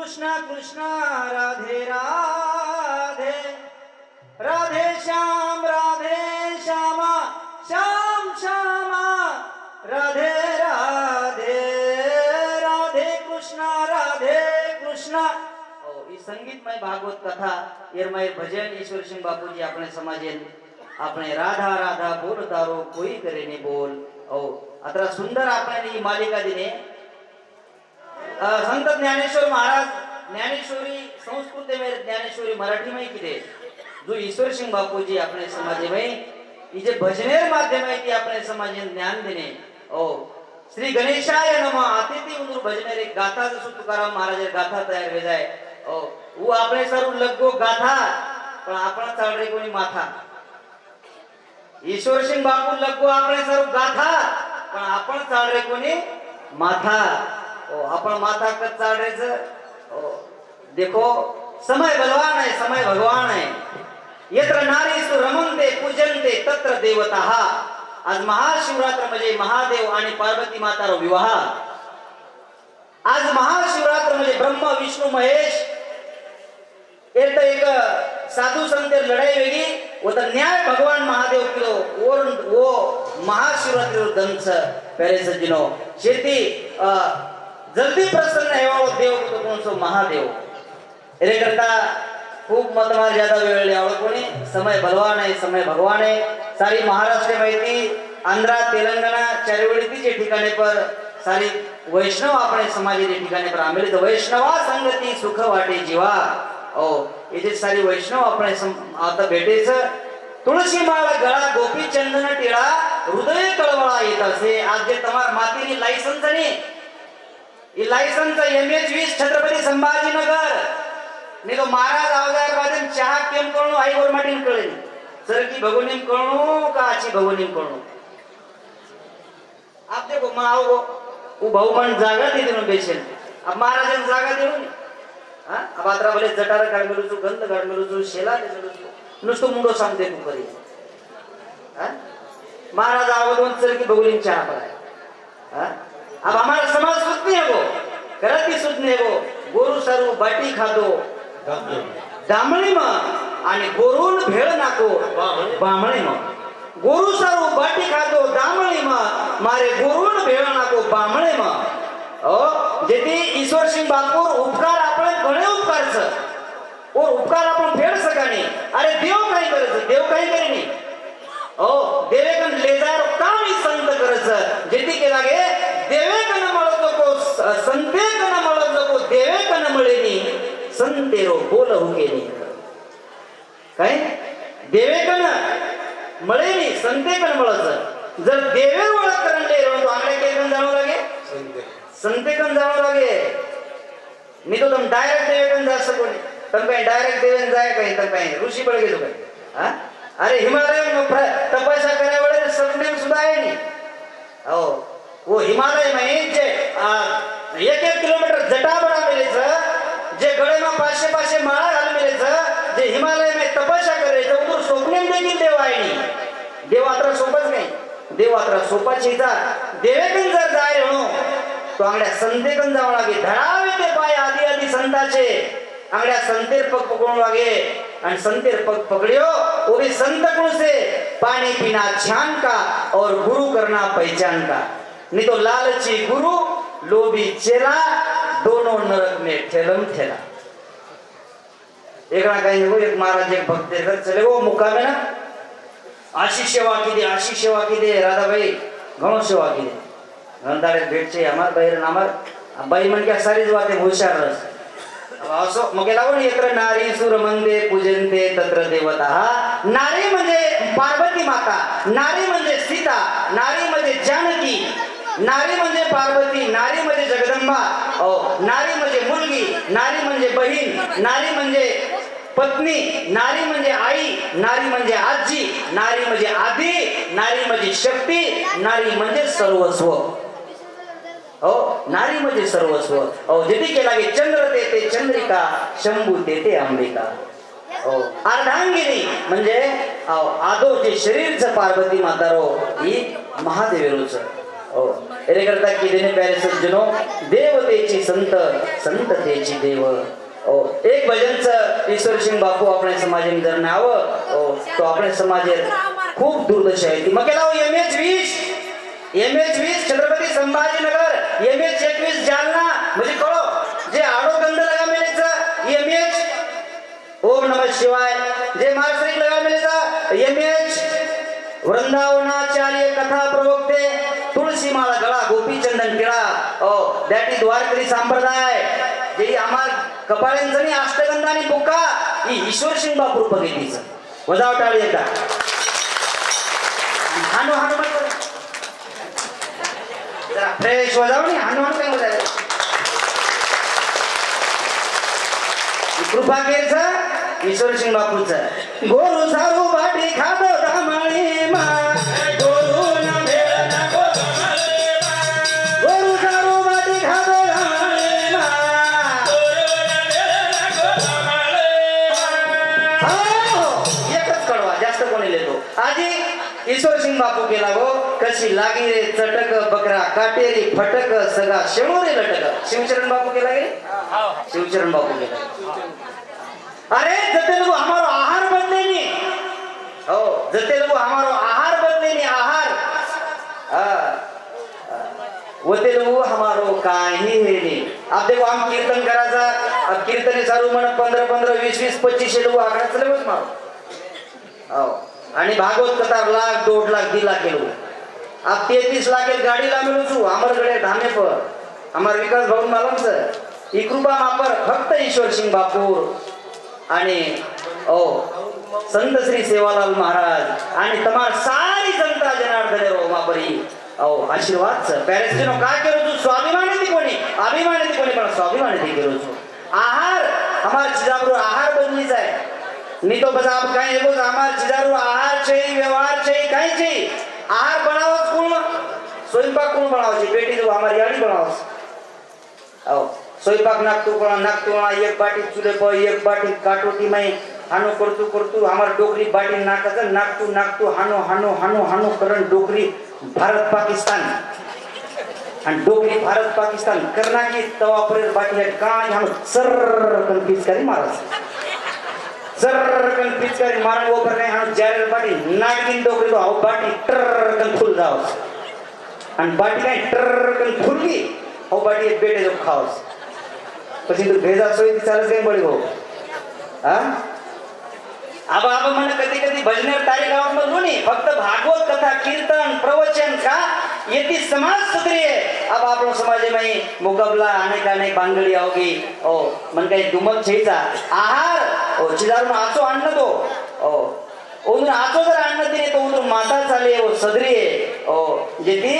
Krishna Krishna Radhe Radhe Radhe Shyama Shyam Shyama Radhe Radhe Radhe Krishna E संगीतमय भागवत कथा एरमय भजन ईश्वर सिंह बापूजी अपने समाजेन अपने राधा राधा बोलतारो कोई करे ने बोल ओ अत्र सुंदर आपने ही मालिका दिने संत ज्ञानेश्वर महाराज ज्ञानेश्वरी संस्कृत में ज्ञानेश्वरी मराठी में किदे जो ईश्वर सिंह बापूजी अपने समाज में इजे भजनेर माध्यम है कि अपने समाज में ज्ञान देने ओ श्री गणेशाय नमः अतिथि उंदूर भजनेर एक गाथा जसो तुकाराम महाराज गाथा तयार हो जाए ओ वो आपने सर्व लगो गाथा पण आपण चालरे कोणी माथा ईश्वर सिंह बापू लगो आपने सर्व गाथा पण आपण चालरे कोणी माथा ओ आपण माथा कत चालरेच ओ देखो समय बलवान है समय भगवान है यत्र नारीसु रमन्ते पूजन्ते तत्र देवताः आज महाशिवरात्र म्हणजे महादेव आणि पार्वती मातारो विवाह आज महाशिवरात्र म्हणजे ब्रह्मा विष्णु महेश एक साधु संतेर लढाई वेगळी वो तर न्याय भगवान महादेव किलो और वो महाशिवरात्री दंस पहले सज्जनो शेती जल्दी प्रसन्न है वो देव तो कौन सो महादेव एरे करता खूप मतमार ज्यादा वेळ लियावळ कोणी समय बलवान है समय भगवान है सारी महाराष्ट्र माहिती आंध्रा तेलंगणा चारिवडीचे ठिकाणे पर सारी वैष्णव अपने समाज के ठिकाणे पर आमेले तो वैष्णवा संगती सुख वाटे जीवा ओ ये सारी वैष्णव अपने आता भेटेच तुळशी माळ गळा गोपी चंदन टिळा हृदय कळवळा येत असे आज जे तमार मातीनी लायसन्स आणि E licence MH20 Chhatrapati Sambhajinagar नहीं तो महाराज आवजार बादन चाह केम करणो आई गोरमाटीन कळेल सर की भगोनीम करणो का आची भगोनीम करणो आप देखो मा आओ वो बहुमान जागा दे देनो बेचेल अब महाराजन जागा देऊ हां अब आत्रा भले जटार काढ मिलू जो गंध काढ मिलू जो शेला दे मिलू जो नुसतो मुंडो सांगते तू करी हां महाराज आवदोन सर की भगोनीम चाह पडाय हां अब हमारा समाज सुध नहीं है वो करती सुध नहीं है वो गोरु सारू बाटी खादो दामणी में आणि गोरून भेळ नाको बामणी में गोरु सारू बाटी खादो दामणी में मारे गोरून भेळ नाको बामणी में ओ जेती ईश्वर सिंह बापूर उपकार आपण घणे उपकार छ और उपकार आपण फेड सकाणी अरे देव काय करच देव काय करेनी ओ देवेकन लेजार काम ही संत करच जेती के लागे देवेकन मळतो को संतेकन मळतो को देवेकन मळेनी संतेरो बोल हुकेनी काय देवेकन मळेनी संतेकन मळच जर देवे ओळख करंडे तो आंगडे केकन जाणो लागे संतेकन जाणो लागे मी तो तुम डायरेक्ट देवेकन जा सको नहीं तुम कहीं डायरेक्ट देवेन जाए कहीं तुम कहीं ऋषि पड़ गए तो कहीं हां अरे हिमालय में तपस्या करे वाले सपने में सुधा है नहीं ओ वो हिमालय में जे 1-1 किलोमीटर जटा बड़ा मिले जे गळे में 500 माळा घाल मिले जे हिमालय में तपस्या करे तो उधर स्वप्ने में देखील देव आहे नहीं देव आत्रा सोपच नाही देव आत्रा सोपाची जा देवेकन जर जाय हो तो आंगड्या संतेकन जावं लागे धडावे ते पाय आदि आदि संताचे आंगड्या संतेर पग पकडून लागे आणि संतेर पग पकड़ियो वो भी संत गुण से पानी पीना ध्यान का और गुरु करना पहचान का नहीं तो लालची गुरु लोभी चेला दोनों नरक में ठेलम ठेला एक ना कहीं एक महाराज एक भक्त देकर चले वो मुक्कामे ना आशीष सेवा की दे राधा भाई घणो सेवा की दे गंधाड़े भेट छे हमार बहिर नामर बाई मन क्या सारी बातें होशियार रस असो मगे लागून यत्र नारी सुरमंदे पूजन्ते तत्र देवताः नारी म्हणजे पार्वती माता नारी म्हणजे सीता नारी म्हणजे जानकी नारी म्हणजे पार्वती नारी म्हणजे जगदंबा ओ नारी म्हणजे मुलगी नारी म्हणजे बहीण नारी म्हणजे पत्नी नारी म्हणजे आई नारी म्हणजे आजी नारी म्हणजे आधी नारी म्हणजे शक्ती नारी म्हणजे सर्वस्व ओ नारी म्हणजे सर्वस्व ओ जेती के लागे चंद्र तेते चंद्रिका शंभू तेते अंबिका ओ अर्धांगिनी म्हणजे आदो जे शरीरचं पार्वती मातारो ही महादेवीरोच ओ एरे करता केलेले प्यारे सज्जनो, देवतेची संत संततेची देव. एक भजनचं ईश्वर सिंग बापू आपल्या समाजाने जर नाव तो आपल्या समाजात खूप दुर्दशा आहे ती मग केला MH20 छत्रपती संभाजीनगर, MH21 जालना म्हणजे कळो जे आडो गंध लगा मेलेचं MH ओम नमः शिवाय, जे मार्श्रिक लगा मेलेचा MH वृंदावनाचार्य कथा प्रवक्ते तुळशी माळा गळा गोपीचंदन टिळा दॅट इज वारकरी संप्रदाय जे आम्हाला कपाळेंजणी अष्टगंधा आणि बुक्का ही ईश्वर सिंग बापू बघितलीच वजाव टाळी एकदा हानू हानू मत जरा फ्रेश वजाव नाही हानू हानू काय वजाव कृपा केरचं ईश्वर सिंग बापूचं गोरू सारू बाटी खातो दामाळी मा गोरू ना भेळ ना गोरू सारू बाटी खातो दामाळी मा एकच कळवा जास्त कोणी लिहितो आजी ईश्वर सिंग बापू केला गो कशी लागी रे चटक बकरा काटेरी फटक सगा शेणोरे लटक शिवचरण बापू केला गे शिवचरण बापू केला अरे जते लोग हमारो आहार बदले नहीं जते लोग हमारो आहार बदले नहीं आहार वते लोग हमारो काही है नहीं. अब देखो हम कीर्तन करायचा अब कीर्तने चालू म्हणत 15 20 25 लोक आकडा चले बस मारो आणि भागवत कथा लाख 2 लाख 2 लाख केलो अब 33 लाख गाड़ी ला मिलू छु अमरगडे धामे पर अमर विकास भवन मालमच ही कृपा मापर फक्त ईश्वर सिंग बापूर आणि संत श्री सेवालाल महाराज आणि तमार सारी जनता जनार्दन रोमापरी आशीर्वाद पॅरेंट्सनो काय केलो तू स्वाभिमान ती कोणी अभिमान ती कोणी पण स्वाभिमान ती केलो तू आहार हमार चिजाबरो आहार बदलीच आहे नहीं तो बस आप कहीं देखो हमार चिजाबरो आहार चाहिए व्यवहार चाहिए कहीं चाहिए आहार बनावस कोण स्वयंपाक कोण बनावस बेटी जो हमारी आड़ी बनावस स्वयंपाक नागतो एक बाटी चुले पर एक बाटी काटोटी में हानो करतू हमार डोकरी बाटी नाकाचं नागतो हानो करण डोकरी भारत पाकिस्तान आणि डोकरी भारत पाकिस्तान करना की तवा पर बाटी काय हम सर कन्फ्यूज करी महाराज सर कन्फ्यूज करी मारन वो पर हम जारे बाटी नागदिन डोकरी तो बाटी टर कन फुल जाओ आणि बाटी काय टर कन फुलगी हो बाटी एक बेटे जो खाओस પછી તું ભેજા સોઈ ચાલે કેમ પડી ગો હા આબા મને કદી કદી ભજને તારી ગામમાં નો નહીં ફક્ત ભાગવત કથા કીર્તન પ્રવચન કા येती समाज सुधरिये अब આપણો સમાજમાં મુકાબલા અનેક બાંગડી આવગી मन काही दुमत छेचा आहार चिदारून आचो आणलं तो ओनून आचो जर आणलं तिने तो ओनून माता चाले सदरिये जेती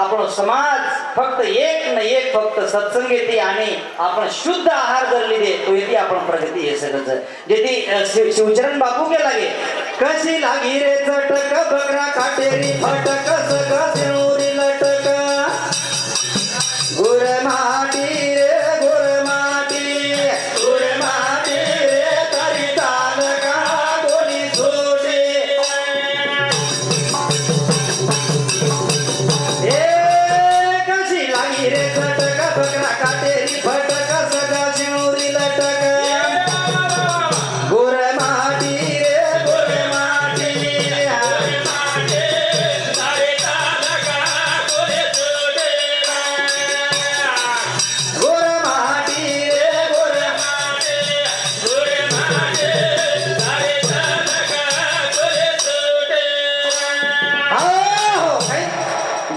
आपण समाज फक्त एक न एक फक्त सत्संगेती आणि आपण शुद्ध आहार जर लिहिले तो येते आपण प्रगती हे सगळं जेती शिवचरण बापू के लागे कशी लागी रे चटक बकरा काटेरी फटक सगळं शेणोरी लटक गुर माटी रे गुर माटी रे तरी चाल का कोणी सोडे रे फटक बकरा काटेरी फटक सगा शिवरी लटक गोर माटी रे गोर माटी गोर माटी रे गोर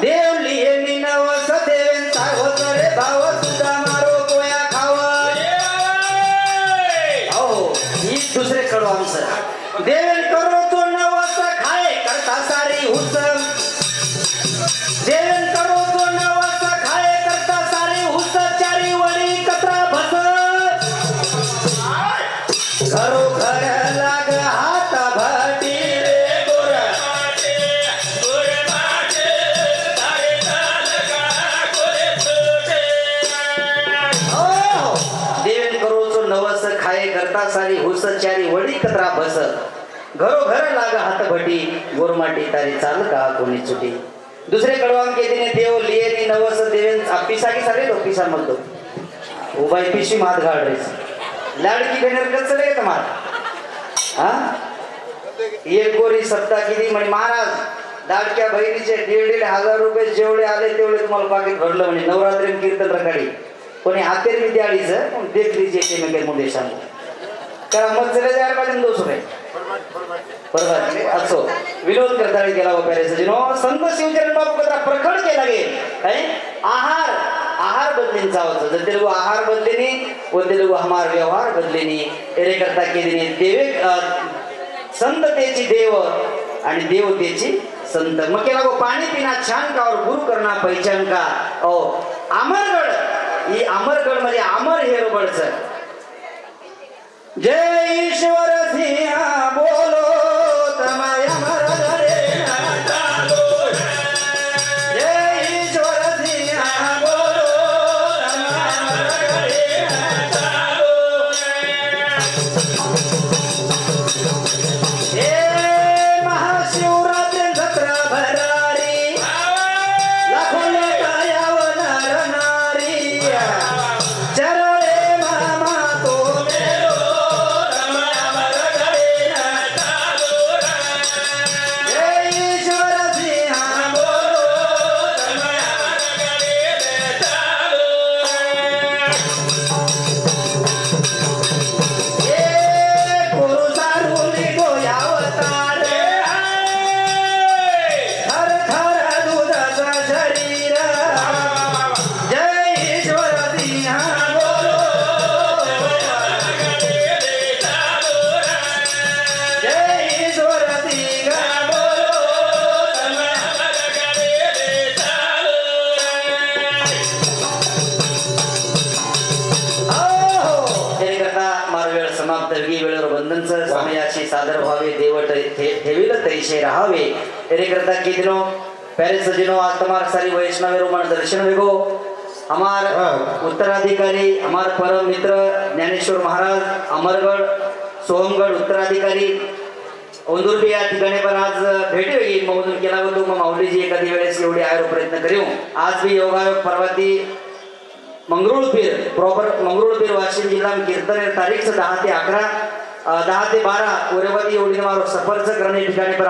देव लिए नवस देवेंचा होत रे भाव सुद्धा मारो कोया खाव ही दुसरे कडो आमचं देवेन करो तो नवस खाय करता सारी हुस देवेन करो तो नवस खाय करता सारी हुस चारी वडी कचरा भस घरो घर लाग हात भटी रे गोर देवेन करो तो नवस खाय करता सारी हुस चारी वडी कचरा भस घरो घर लाग हात भटी गोरमाटी तारी चाल का कोणी चुटी दुसरे कडवाम केदिने देव लिये नवस देवेन पिसा की सारे तो पिसा म्हणतो उबाई पिशी मात घाल रेस लाडकी बहिणीवर कचरे येत मात हा एक गोरी सत्ता किती म्हणे महाराज लाडक्या बहिणीचे 1,500 रुपये जेवढे आले तेवढे तुम्हाला पाकिट भरलं म्हणे नवरात्री कीर्तन रकाडी कोणी हातेर विद्याळीचं पण देखलीचे ते मी मुले सांगू कारण मग चले जायला पाहिजे दोष रे बरोबर असो विनोद करताळी गेला वगैरे सजिनो संत शिवचरण बाबू कथा प्रखड केला गे काय आहार बदलीन चावायचं जर तेलगू आहार बदलेनी व तेलगू हमार व्यवहार बदलेनी एरे करता केली देवे संततेची देव आणि देवतेची संत मग केला गो पाणी पिना छान का और गुरु करना पहिचान का ओ अमरगड ही अमरगड मध्ये अमर हेर बडचं जय ईश्वर सिंह बोलो तमाय अमरगडे चालो जय ईश्वर सिंह बोलो तमाय अमरगडे चालो हे महाशिवरात्री जत्रा भरारी लाखो लोक यावं नर नारी चरळे मामा तो मेरो तमाय अमरगडे चालो जय ईश्वर सिंह बोलो तमाय अमरगडे चालो ए पुरुषारुली गोयावतार थर थर दुधाचा शरीर जय ईश्वर सिंह बोलो जय ईश्वर सिंह बोलो करता मार वेळ समाप्त गी वेळेवर बंधनच समयाची सादर व्हावे देव ठेविल तैसे राहावे तेरे करता किदनो प्यारे सजिनो आज तुम्हार सारी वैष्णव रोमन दर्शन वेगो हमार उत्तराधिकारी हमार परम मित्र ज्ञानेश्वर महाराज अमरगड सोहमगड उत्तराधिकारी औंदुर्बी या ठिकाणी पण आज भेटी होई मौजून केला होतो मग माऊलीजी एखादी वेळेस एवढी आयो प्रयत्न करू आज भी योगायोग परवाती मंगरुळपीर प्रॉपर मंगरुळपीर वाशिम जिल्हा कीर्तन तारीख 10 ते 11 10 ते 12 ओरेवादी एवढी मारो सफरचं करणे ठिकाणी पर